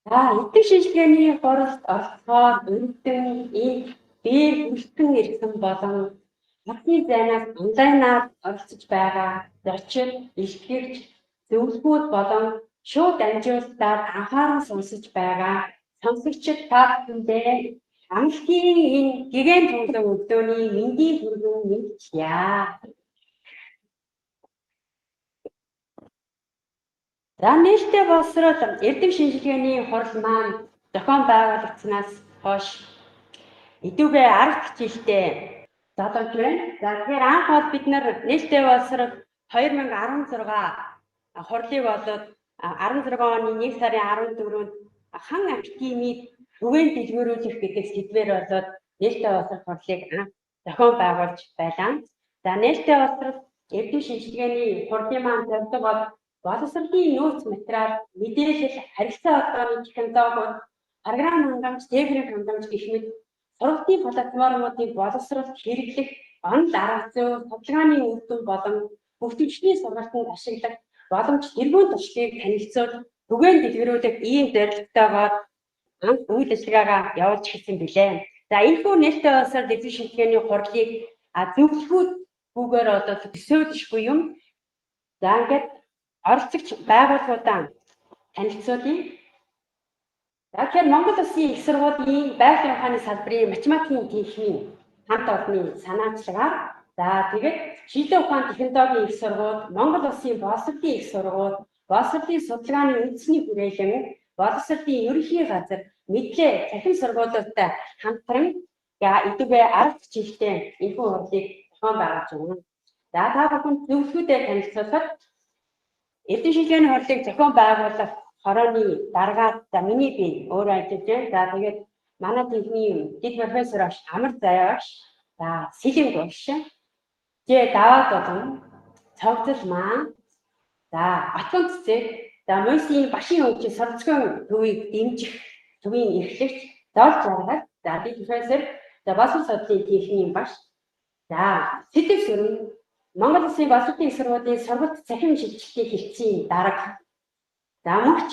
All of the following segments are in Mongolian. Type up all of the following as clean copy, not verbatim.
Эдгээр шинжилгээний хуралд оролцохоор өргөдөн ийм дээр бүртгэн ирсэн болон хотны зайнаас онлайнаар оролцож байгаа зочин, илтгэгч, зөвлөхүүд болон шууд амжилтаар анхааран сонсож байгаа сонсогчид та бүхэндээ амлалтын энэ гэгэн тунгалаг өглөөний мэндийн хүргэн мэдчие. За нээлттэй боловсрол эрдэм шинжилгээний хурал маань зохион байгуулагдсанаас хойш идэвхтэй 10 жилдээ зодож байна. За тэгэхээр анх бол бид нээлттэй боловсрол 2016 хурлыг болоод 16 оны 1 сарын 14-нд хан академид түгээн дэлгэрүүлэх гэдэг сэдвээр болоод нээлттэй боловсрол хурлыг анх зохион байгуулж байлаа. За нээлттэй боловсрол эрдэм шинжилгээний хурлын маань зорилго бол боловсролын нөөц материал, мэдээлэл, харилцаа холбооны технологиуд, програм хангамж, техник хангамж гэх мэт сургалтын платформуудыг боловсролд хэрэглэх онол арга зүй, судалгааны үр дүн болон бүтээгдэхүүний сургалтанд ашиглах боломж тэргуун туршлагыг танилцуулж түгээн дэлгэрүүлэх ийм зорилготойгоор анх үйл ажиллагаагаа явуулж эхэлсэн билээ. За энэхүү нээлттэй боловсрол эрдэм шинжилгээний хурлыг зөвлөхүүд бүгээр одоо төсөөлшгүй юм. За ингээд оролцогч байгууллагуудаа танилцуулъя. За тэгэхээр Монгол Улсын их сургуулийн байгалийн ухааны салбарын математикийн техникийн хамт олонны санаачлагаар тэгээд шийдвэр ухааны технологийн их сургууль, Монгол Улсын боловсролын их сургууль, боловсролын судалгааны үндэсний хүрээлэн, боловсролын ерөнхий газар, мэдлэг цахим сургуулиудтай хамтран идэвхтэй 10 жилдээ энэхүү хурлыг зохион байгуулж байна. За та бүхэнд зөвлөхүүдэд танилцуулахад эрдэм шинжилгээний хурлыг зохион байгуулах хорооны дараагаар миний би өөрөө ажиллаж байна. За тэгээд манай техникийн дэд профессор аж амар заяаш, сэлэн гоош, даваад болон цогцол маань, отгон цэцэг, мөсийн башийн хөгжил сурцгын төвийг дэмжих төвийн эрхлэгч, дол жаргал, дэд профессор, боловсрол судлалын техникийн багш, сэдэв сүрэн Монгол Улсын боловсролын их сургуулийн сургалт цахим шилжилтийн хэлтсийн дарга. Мөнхч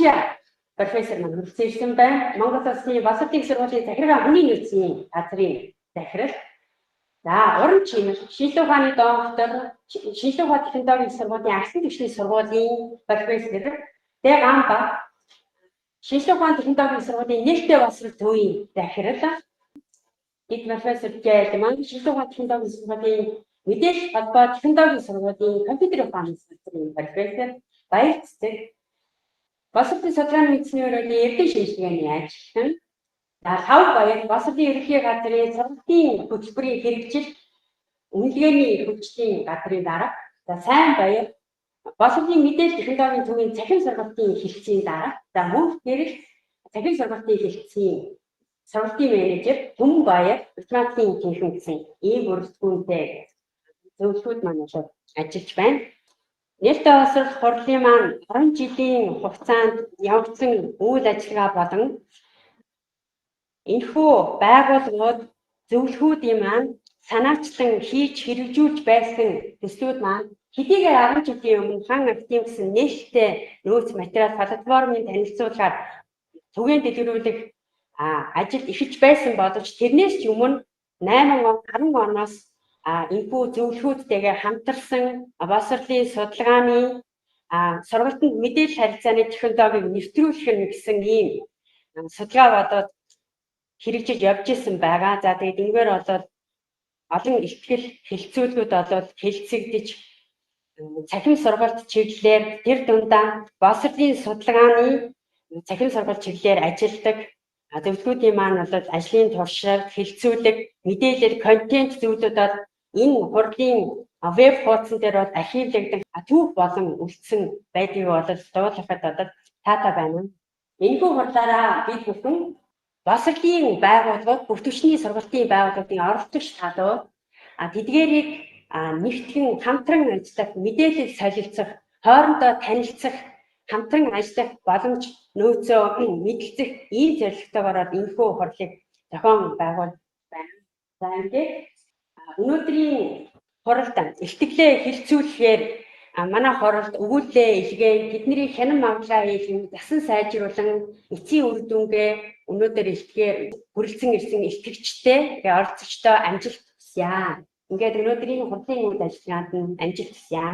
профессор маань хүрэлцэн ирсэн байна. Монгол Улсын боловсролын их сургуулийн захиргаа хүний нөөцийн газрын захирал. Уран чимэл, шинжилгээ ухааны доктор, шинжилгээ ухааны технологийн сургуулийн агсан түвшний сургуулийн профессор. Гамба шинжилгээ ухааны технологийн сургуулийн нээлттэй боловсрол төвийн захирал. Дэд профессор маань шинжилгээ ухааны технологийн сургуулийн мэдээлэл холбоо технологийн сургуулийн компьютер ухааны салбарын профессор, баяр цэцэг, боловсролын судалгааны үндэсний өрөөний эрдэм шинжилгээний ажилтан, Хав баяр боловсролын ерөнхий газрын сургалтын хөтөлбөрийн хэрэгжил, үнэлгээний хөгжлийн газрын дарга, сайн баяр боловсролын мэдээлэл технологийн төвийн цахим сургалтын хэлтсийн дарга, мөнх гэрэл цахим сургалтын хэлтсийн сургалтын менежер, Түм баяр математикийн техник гэсэн ийм бүрэлдэхүүнтэй зөвлөхүүд маань болоод ажиллаж байна. Нээлттэй боловсрол хурлын маань 10 жилийн хугацаанд явагдсан үйл ажиллагаа болон энэхүү байгууллагууд зөвлөхүүдийн маань санаачлан хийж хэрэгжүүлж байсан төслүүд маань хэдийгээр 10 жилийн өмнө хан академи гэсэн нээлттэй нөөц материал платформын танилцуулгаар түгээн дэлгэрүүлэх ажил эхэлж байсан боловч тэрнээс ч өмнө 8 он 10 оноос энэхүү зөвлөхүүдтэйгээ хамтарсан боловсролын судалгааны сургалтанд мэдээлэл харилцааны технологиг нэвтрүүлэх гэсэн ийм судалгаа болоод хэрэгжиж явж исэн байгаа. Тэгээд энэгээр болоод олон ихтгэл хэлцүүлгүүд болоод хэлцэгдэж цахим сургалт чиглэлээр тэр дундаа боловсролын судалгааны цахим сургалт чиглэлээр ажилладаг зөвлөхүүдийн маань болоод ажлын туршилт, хэлцүүлэг, мэдээлэл, контент зүйлүүд энэ хурлын веб хуудсан дээр бол архивлагдах түүх болон үлдсэн байдгийг болоод дуулахад одоо таатай байна. Энэхүү хурлаараа бид бүхэн боловсролын байгууллагууд, бүтээгдэхүүний сургалтын байгууллагуудын оролцогч талууд тэдгээрийг нэгтгэн хамтран ажиллах, мэдээлэл солилцох, хоорондоо танилцах, хамтран ажиллах боломж нөөцөө мэдлэх ийм зорилготойгоор энэхүү хурлыг зохион байгуулж байна. За ингээд өнөөдрийн хуралд илтгэлээ хэлцүүлэхээр манай хоролд өгүүлээ илгээ тэдний хянан магадлаа хийлгэн засан сайжруулан эцсийн үр дүнгээ өнөөдөр илтгэхээр хүрэлцэн ирсэн итгэгчтэй оролцогчдоо амжилт хүсье. Ингээд өнөөдрийн хурлын үйл ажиллагаанд нь амжилт хүсье.